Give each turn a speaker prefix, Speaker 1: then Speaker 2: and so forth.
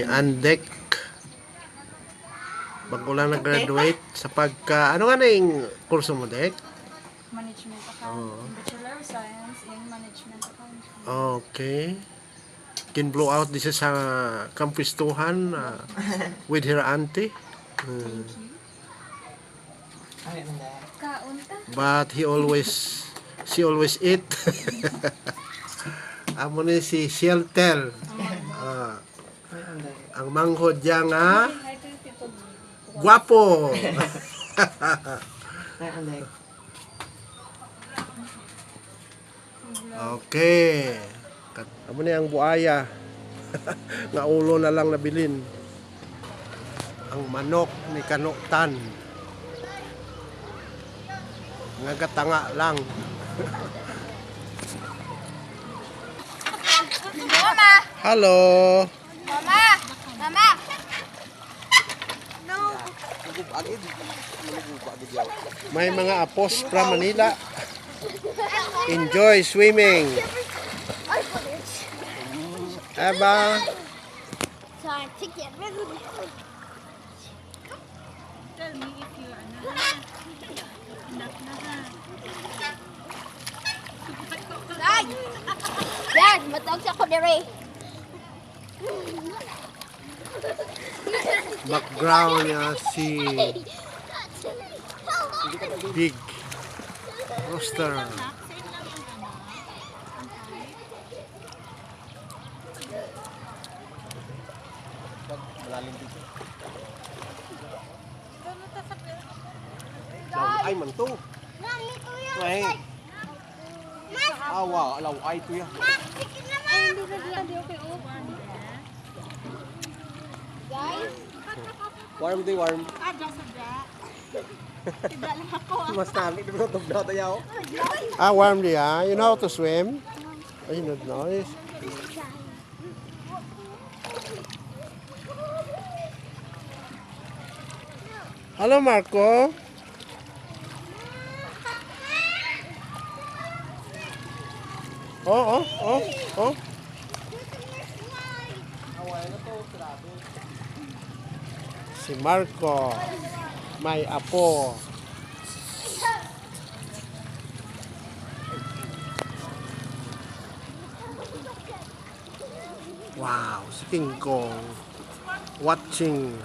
Speaker 1: Andek bago lang nag-graduate sa pagka ano nga na yung kurso mo, Dek?
Speaker 2: Management Accounting. Bachelor of Science in Management Accounting.
Speaker 1: Okay. Can blow out this is sa campus tuhan with her auntie.
Speaker 2: Thank you. Kaunta.
Speaker 1: But she always eat. Amo ni si Shelter. Ang manghod niya nga guwapo. Okay. Amo ni ang buaya. Nga ulo na lang nabilin. Ang manok ni Kanoktan. Nga katanga lang.
Speaker 3: Mama!
Speaker 1: Hello.
Speaker 3: Mama! Mama!
Speaker 1: May mga apos from Manila. Enjoy swimming. Aba.
Speaker 3: Sorry, ticket.
Speaker 2: Tell me if you are
Speaker 3: Dad! Dad, matawag sa ko dere.
Speaker 1: Background niya si Big Rooster. Ay man to.
Speaker 3: Mami, kuya.
Speaker 1: Ay.
Speaker 3: Mas!
Speaker 1: Awa, alaw ay to ya.
Speaker 3: Mas! Ticket na, ma! Guys?
Speaker 1: Warm day warm.
Speaker 2: lang ako.
Speaker 1: Mas nami dito tug daw tayo. Warm day ah. You know how to swim? I don't know. Hello Marco. Oh. Si Marco. May apo. Wow, si King Kong watching